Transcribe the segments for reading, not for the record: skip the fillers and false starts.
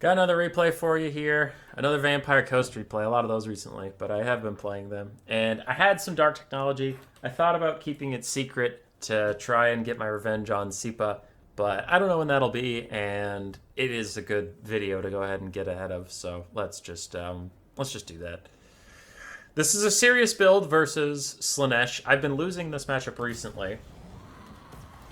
Got another replay for you here. Another Vampire Coast replay. A lot of those recently, but I have been playing them. And I had some dark technology. I thought about keeping it secret to try and get my revenge on Sipa, but I don't know when that'll be, and it is a good video to go ahead and get ahead of. So let's just do that. This is a serious build versus Slaanesh. I've been losing this matchup recently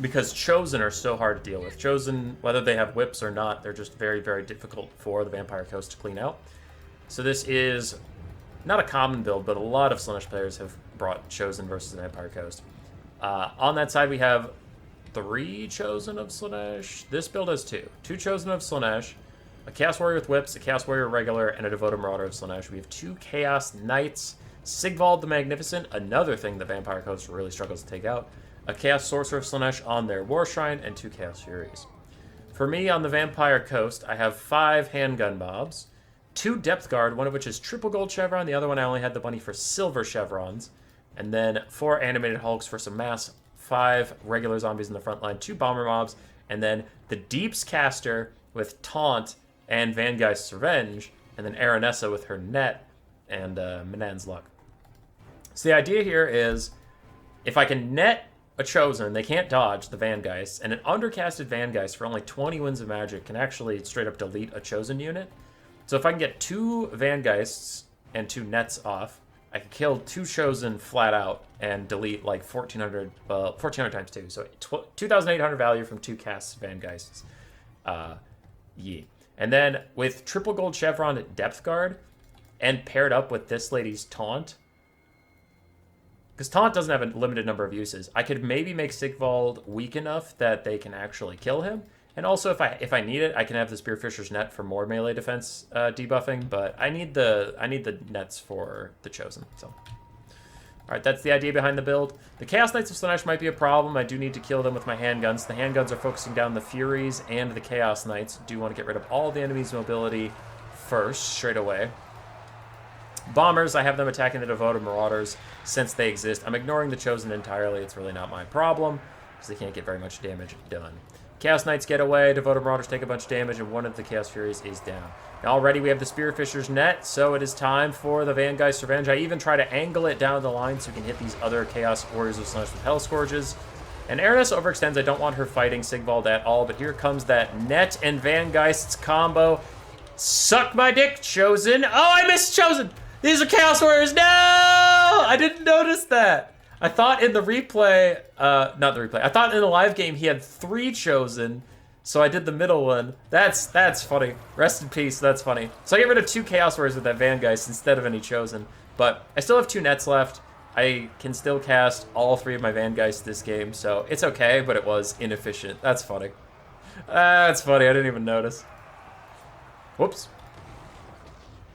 because Chosen are so hard to deal with. Chosen, whether they have whips or not, they're just very, very difficult for the Vampire Coast to clean out. So this is not a common build, but a lot of Slaanesh players have brought Chosen versus the Vampire Coast. On that side, we have 3 Chosen of Slaanesh. This build has 2. 2 Chosen of Slaanesh, a Chaos Warrior with whips, a Chaos Warrior regular, and a Devoted Marauder of Slaanesh. We have 2 Chaos Knights, Sigvald the Magnificent, another thing the Vampire Coast really struggles to take out, a Chaos Sorcerer of Slaanesh on their War Shrine, and 2 Chaos Furies. For me, on the Vampire Coast, I have 5 Handgun Mobs, 2 Depth Guard, one of which is triple gold chevron, the other one I only had the money for silver chevrons, and then 4 Animated Hulks for some mass, 5 regular zombies in the front line, 2 Bomber Mobs, and then the Deeps Caster with Taunt and Vangheists Revenge, and then Aranessa with her Net and Manan's Luck. So the idea here is, if I can net a Chosen, they can't dodge the Vangheists, and an undercasted Vangeist for only 20 wins of magic can actually straight up delete a Chosen unit. So if I can get 2 Vangheists and 2 Nets off, I can kill 2 Chosen flat out and delete like 1,400 times 2. So 2,800 value from 2 casts Vangheists. And then with triple gold chevron Depth Guard and paired up with this lady's Taunt, because Taunt doesn't have a limited number of uses, I could maybe make Sigvald weak enough that they can actually kill him. And also, if I need it, I can have the Spearfisher's Net for more melee defense debuffing. But I need the nets for the Chosen. So, all right, that's the idea behind the build. The Chaos Knights of Slaanesh might be a problem. I do need to kill them with my handguns. The handguns are focusing down the Furies and the Chaos Knights. Do want to get rid of all the enemy's mobility first, straight away. Bombers, I have them attacking the Devoted Marauders since they exist. I'm ignoring the Chosen entirely. It's really not my problem because they can't get very much damage done. Chaos Knights get away, Devoted Marauders take a bunch of damage, and one of the Chaos Furies is down. Now already we have the Spearfisher's Net, so it is time for the Vangheists Revenge. I even try to angle it down the line so we can hit these other Chaos Warriors of Slaanesh with Hell Scourges. And Aranessa overextends. I don't want her fighting Sigvald at all, but here comes that Net and Vangheists combo. Suck my dick, Chosen. Oh, I missed Chosen! These are Chaos Warriors. No! I didn't notice that. I thought in the replay, not the replay, I thought in the live game he had 3 Chosen, so I did the middle one. That's funny. Rest in peace, that's funny. So I get rid of 2 Chaos Warriors with that Vangeist instead of any Chosen. But I still have 2 Nets left. I can still cast all 3 of my Vangeists this game, so it's okay, but it was inefficient. That's funny. That's funny, I didn't even notice. Whoops.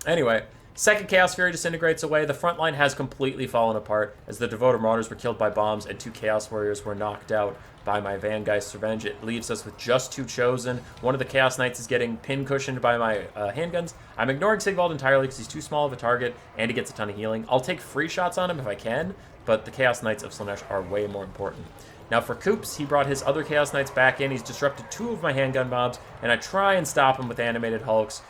Anyway. Second Chaos Fury disintegrates away. The front line has completely fallen apart as the Devoted Marauders were killed by bombs and 2 Chaos Warriors were knocked out by my Vangheists Revenge. It leaves us with just 2 Chosen. One of the Chaos Knights is getting pin cushioned by my handguns. I'm ignoring Sigvald entirely because he's too small of a target and he gets a ton of healing. I'll take free shots on him if I can, but the Chaos Knights of Slaanesh are way more important. Now for Koops, he brought his other Chaos Knights back in. He's disrupted 2 of my handgun mobs, and I try and stop him with Animated Hulks.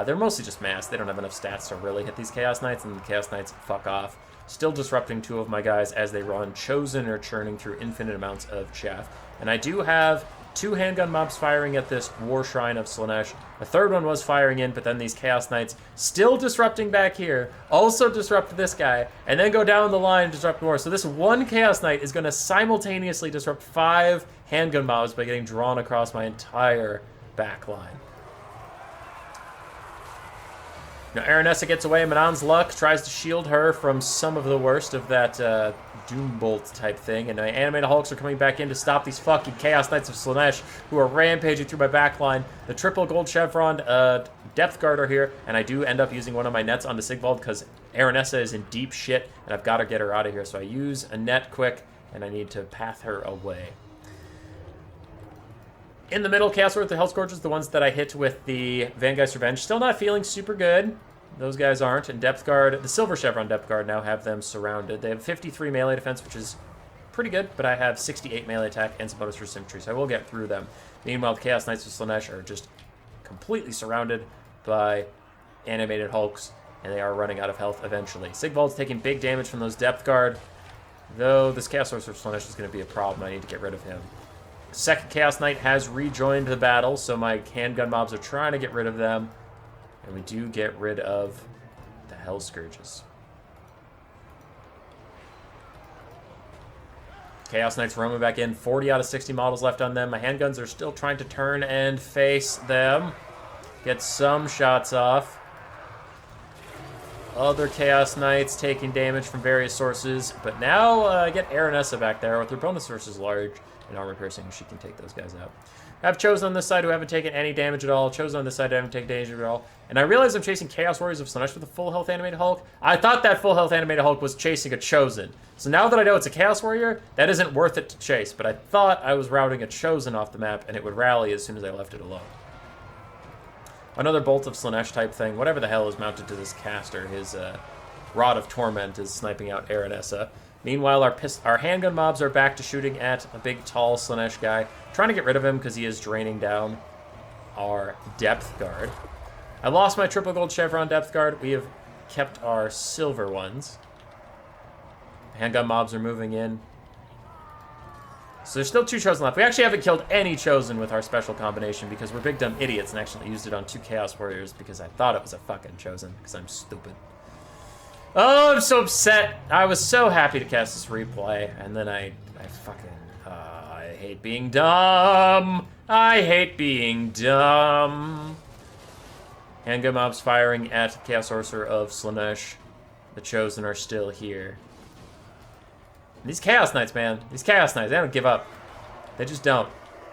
They're mostly just mass. They don't have enough stats to really hit these Chaos Knights, and the Chaos Knights fuck off. Still disrupting 2 of my guys as they run. Chosen or churning through infinite amounts of chaff. And I do have 2 handgun mobs firing at this War Shrine of Slaanesh. A third one was firing in, but then these Chaos Knights still disrupting back here. Also disrupt this guy, and then go down the line and disrupt more. So this one Chaos Knight is going to simultaneously disrupt 5 handgun mobs by getting drawn across my entire back line. Now Aranessa gets away. Manan's Luck tries to shield her from some of the worst of that Doom Bolt type thing. And my Animated Hulks are coming back in to stop these fucking Chaos Knights of Slaanesh who are rampaging through my backline. The triple gold chevron Depth Guard are here. And I do end up using one of my nets onto Sigvald because Aranessa is in deep shit. And I've got to get her out of here. So I use a net quick and I need to path her away. In the middle, Chaos Warriors, the Hell Scourges, the ones that I hit with the Vangheists Revenge. Still not feeling super good. Those guys aren't. And Depth Guard, the Silver Chevron Depth Guard now have them surrounded. They have 53 melee defense, which is pretty good, but I have 68 melee attack and some bonus for symmetry, so I will get through them. Meanwhile, the Chaos Knights of Slaanesh are just completely surrounded by animated Hulks, and they are running out of health eventually. Sigvald's taking big damage from those Depth Guard, though this Chaos Sorcerer Slaanesh is going to be a problem. I need to get rid of him. Second Chaos Knight has rejoined the battle, so my handgun mobs are trying to get rid of them. And we do get rid of the Hell Scourges. Chaos Knights roaming back in. 40 out of 60 models left on them. My handguns are still trying to turn and face them. Get some shots off. Other Chaos Knights taking damage from various sources. But now I get Aranessa back there with her bonus sources large and armor piercing. She can take those guys out. I have Chosen on this side who haven't taken any damage at all. Chosen on this side who haven't taken damage at all. And I realize I'm chasing Chaos Warriors of Slaanesh with a full health animated Hulk. I thought that full health animated Hulk was chasing a Chosen. So now that I know it's a Chaos Warrior, that isn't worth it to chase. But I thought I was routing a Chosen off the map and it would rally as soon as I left it alone. Another Bolt of Slaanesh type thing. Whatever the hell is mounted to this caster. His Rod of Torment is sniping out Aranessa. Meanwhile, our handgun mobs are back to shooting at a big, tall Slaanesh guy. Trying to get rid of him because he is draining down our Depth Guard. I lost my triple gold chevron Depth Guard. We have kept our silver ones. Handgun mobs are moving in. So there's still 2 Chosen left. We actually haven't killed any Chosen with our special combination because we're big dumb idiots and actually used it on 2 Chaos Warriors because I thought it was a fucking Chosen because I'm stupid. Oh, I'm so upset. I was so happy to cast this replay, and then I fucking, I hate being dumb. I hate being dumb. Handgun mobs firing at Chaos Sorcerer of Slaanesh. The Chosen are still here. And these Chaos Knights, man. These Chaos Knights, they don't give up. They just don't.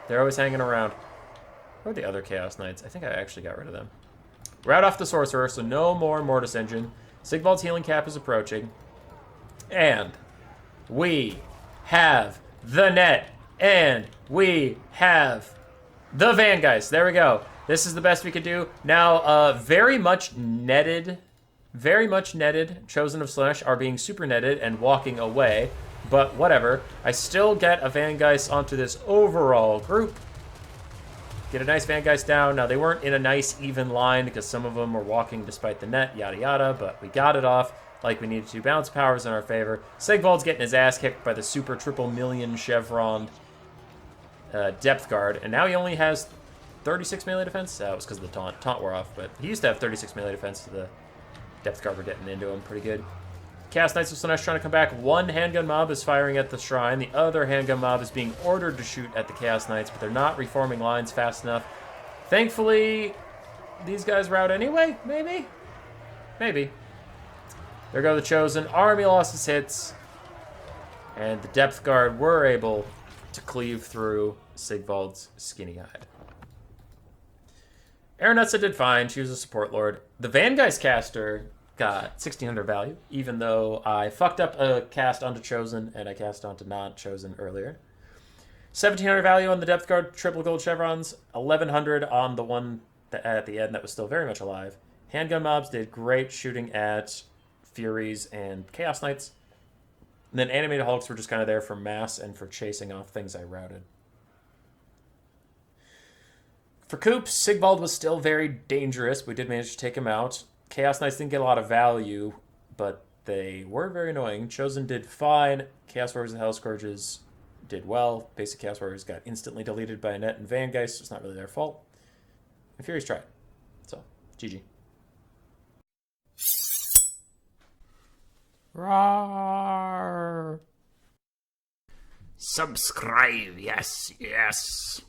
They're always hanging around. Where are the other Chaos Knights? I think I actually got rid of them. We're out off the Sorcerer, so no more Mortis Engine. Sigvald's healing cap is approaching. And we have the net. And we have the Vangheists. There we go. This is the best we could do. Now, very much netted. Chosen of Slaanesh are being super netted and walking away. But whatever. I still get a Vangeist onto this overall group. Get a nice Vangeist down. Now, they weren't in a nice, even line because some of them were walking despite the net, yada, yada. But we got it off like we needed to. Bounce powers in our favor. Sigvald's getting his ass kicked by the super triple million chevron Depth Guard. And now he only has 36 melee defense. That was because of the taunt. Taunt wore off, but he used to have 36 melee defense. So the Depth Guard were getting into him pretty good. Chaos Knights of Slaanesh trying to come back. One handgun mob is firing at the shrine. The other handgun mob is being ordered to shoot at the Chaos Knights, but they're not reforming lines fast enough. Thankfully, these guys rout anyway, maybe? Maybe. There go the Chosen. Army losses hits. And the Depth Guard were able to cleave through Sigvald's skinny hide. Aranessa did fine. She was a support lord. The Vangeist caster got 1600 value, even though I fucked up a cast onto Chosen and I cast onto not Chosen earlier. 1700 value on the Depth Guard triple gold chevrons, 1100 on the one at the end that was still very much alive. Handgun mobs did great shooting at Furies and Chaos Knights. And then animated Hulks were just kind of there for mass and for chasing off things I routed. For Coops, Sigvald was still very dangerous. We did manage to take him out. Chaos Knights didn't get a lot of value, but they were very annoying. Chosen did fine. Chaos Warriors and Hell Scourges did well. Basic Chaos Warriors got instantly deleted by a net and Vangeist. It's not really their fault. And Furies tried. So, GG. Roar! Subscribe, yes, yes.